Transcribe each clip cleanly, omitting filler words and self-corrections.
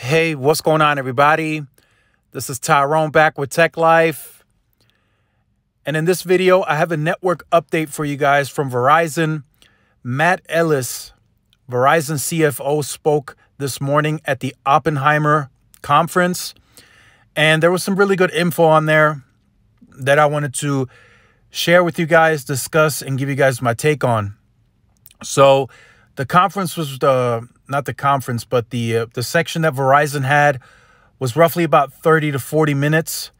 Hey, what's going on, everybody? This is Tyrone back with Tech Life. And in this video, I have a network update for you guys from Verizon. Matt Ellis, Verizon CFO, spoke this morning at the Oppenheimer conference. And there was some really good info on there that I wanted to share with you guys, discuss, and give you guys my take on. So the conference was not the conference, but the section that Verizon had was roughly about 30 to 40 minutes.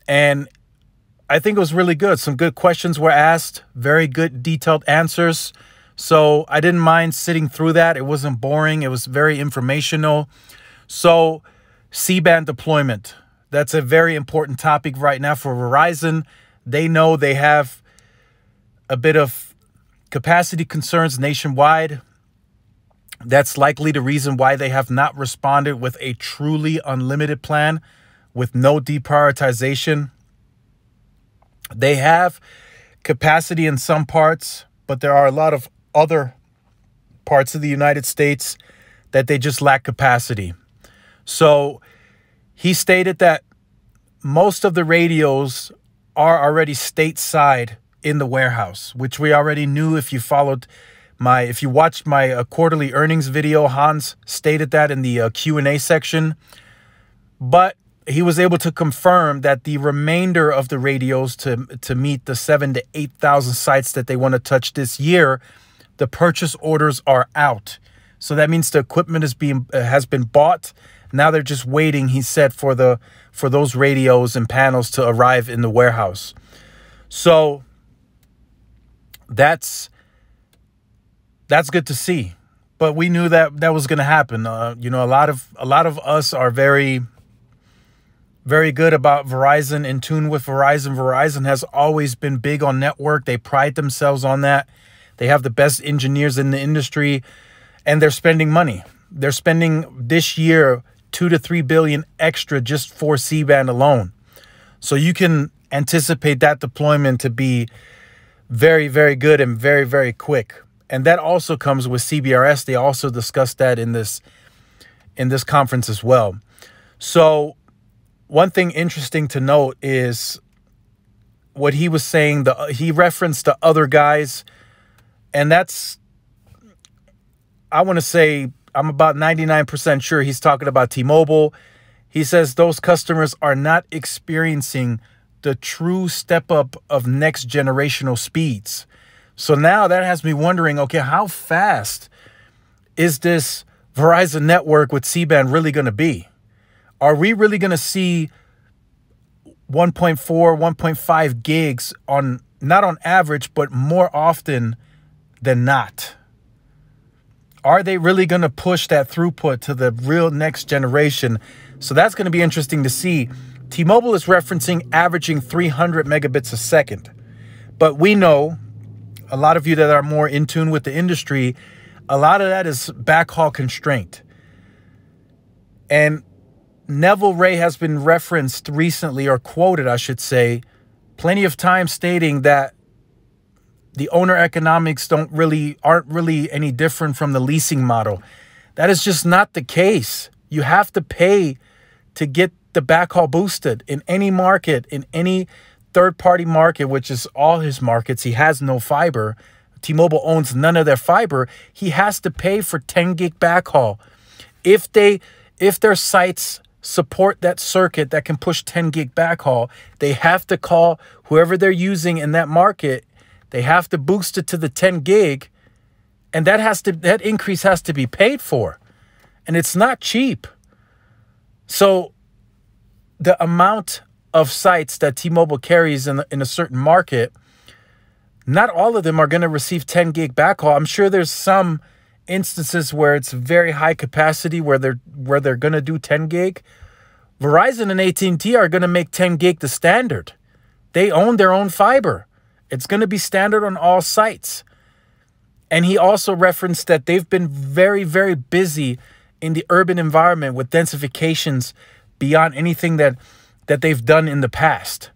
And I think it was really good. Some good questions were asked, very good detailed answers. So I didn't mind sitting through that. It wasn't boring. It was very informational. So C-band deployment, that's a very important topic right now for Verizon. They know they have a bit of capacity concerns nationwide. That's likely the reason why they have not responded with a truly unlimited plan with no deprioritization. They have capacity in some parts, but there are a lot of other parts of the United States that they just lack capacity. So he stated that most of the radios are already stateside in the warehouse, which we already knew. If you watched my quarterly earnings video, Hans stated that in the Q&A section. But he was able to confirm that the remainder of the radios to meet the 7,000 to 8,000 sites that they want to touch this year, the purchase orders are out. So that means the equipment has been bought. Now they're just waiting, he said, for those radios and panels to arrive in the warehouse. So that's good to see. But we knew that was going to happen. A lot of us are very, very good about Verizon, in tune with Verizon. Verizon has always been big on network. They pride themselves on that. They have the best engineers in the industry, and they're spending money. They're spending this year $2 to $3 billion extra just for C-band alone. So you can anticipate that deployment to be very, very good and very, very quick. And that also comes with CBRS. They also discussed that in this conference as well. So one thing interesting to note is what he was saying. He referenced the other guys, and that's, I want to say, I'm about 99% sure he's talking about T-Mobile. He says those customers are not experiencing the true step up of next generational speeds. So now that has me wondering, okay, how fast is this Verizon network with C-band really going to be? Are we really going to see 1.4, 1.5 gigs not on average, but more often than not? Are they really going to push that throughput to the real next generation? So that's going to be interesting to see. T-Mobile is referencing averaging 300 megabits a second. But we know, a lot of you that are more in tune with the industry, a lot of that is backhaul constraint. And Neville Ray has been referenced recently, or quoted, I should say, plenty of times, stating that the owner economics aren't really any different from the leasing model. That is just not the case. You have to pay to get the backhaul boosted in any market, in any third-party market, which is all his markets. He has no fiber. T-Mobile owns none of their fiber. He has to pay for 10 gig backhaul. If their sites support that circuit that can push 10 gig backhaul, they have to call whoever they're using in that market. They have to boost it to the 10 gig, and that increase has to be paid for. And it's not cheap. So the amount of sites that T-Mobile carries in a certain market, not all of them are going to receive 10 gig backhaul. I'm sure there's some instances where it's very high capacity where they're going to do 10 gig. Verizon and AT&T are going to make 10 gig the standard. They own their own fiber. It's going to be standard on all sites. And he also referenced that they've been very, very busy in the urban environment with densifications beyond anything that they've done in the past.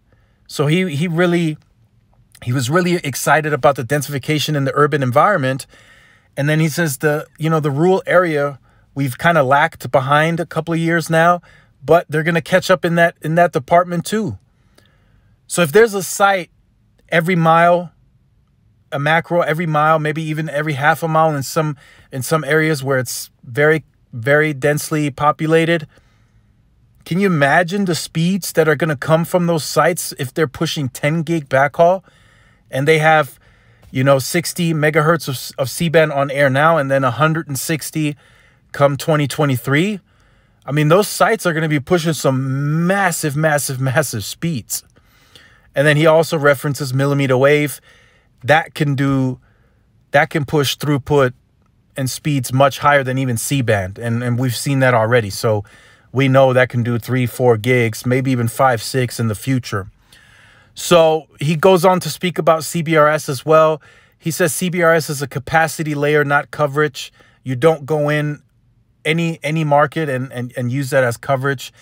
So he was really excited about the densification in the urban environment. And then he says the rural area We've kind of lacked behind a couple of years now, but they're going to catch up in that department too. So if there's a site every mile, a macro every mile, maybe even every half a mile in some areas where it's very, very densely populated, can you imagine the speeds that are going to come from those sites if they're pushing 10 gig backhaul and they have, 60 megahertz of C-band on air now and then 160 come 2023? I mean, those sites are going to be pushing some massive, massive, massive speeds. And then he also references millimeter wave. That can push throughput and speeds much higher than even C-band. And we've seen that already. So we know that can do 3-4 gigs, maybe even 5-6 in the future. So he goes on to speak about CBRS as well. He says CBRS is a capacity layer, not coverage. You don't go in any market and use that as coverage.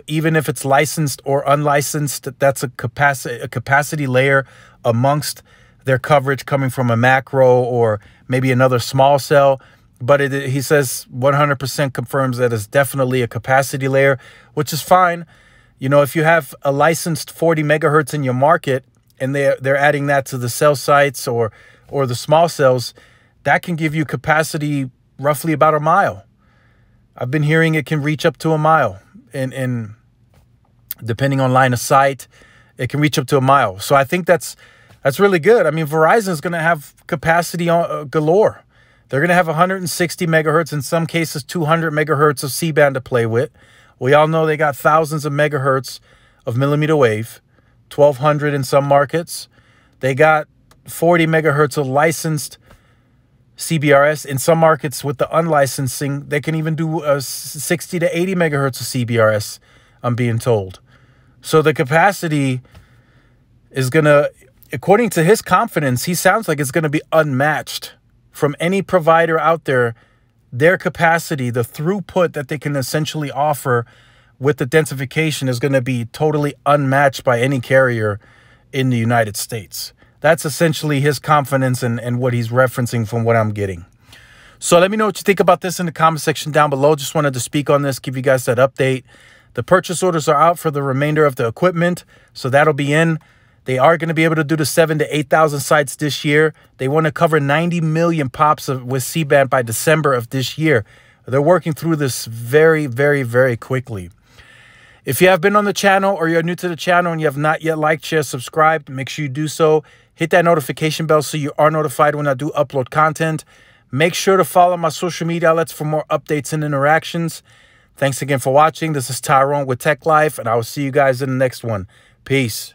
Even if it's licensed or unlicensed, that's a capacity layer amongst their coverage coming from a macro or maybe another small cell. But he says 100% confirms that it's definitely a capacity layer, which is fine. If you have a licensed 40 megahertz in your market and they're adding that to the cell sites or the small cells, that can give you capacity roughly about a mile. I've been hearing it can reach up to a mile. And depending on line of sight, it can reach up to a mile. So I think that's really good. I mean, Verizon is going to have capacity galore. They're going to have 160 megahertz, in some cases 200 megahertz of C-band to play with. We all know they got thousands of megahertz of millimeter wave, 1,200 in some markets. They got 40 megahertz of licensed CBRS. In some markets with the unlicensing, they can even do 60 to 80 megahertz of CBRS, I'm being told. So the capacity is going to, according to his confidence, he sounds like it's going to be unmatched from any provider out there. Their capacity, the throughput that they can essentially offer with the densification is going to be totally unmatched by any carrier in the United States. That's essentially his confidence and what he's referencing from what I'm getting. So let me know what you think about this in the comment section down below. Just wanted to speak on this, give you guys that update. The purchase orders are out for the remainder of the equipment, so that'll be in. They are going to be able to do the 7,000 to 8,000 sites this year. They want to cover 90 million pops with C-band by December of this year. They're working through this very, very, very quickly. If you have been on the channel or you're new to the channel and you have not yet liked, share, subscribed, make sure you do so. Hit that notification bell so you are notified when I do upload content. Make sure to follow my social media outlets for more updates and interactions. Thanks again for watching. This is Tyrone with Tech Life, and I will see you guys in the next one. Peace.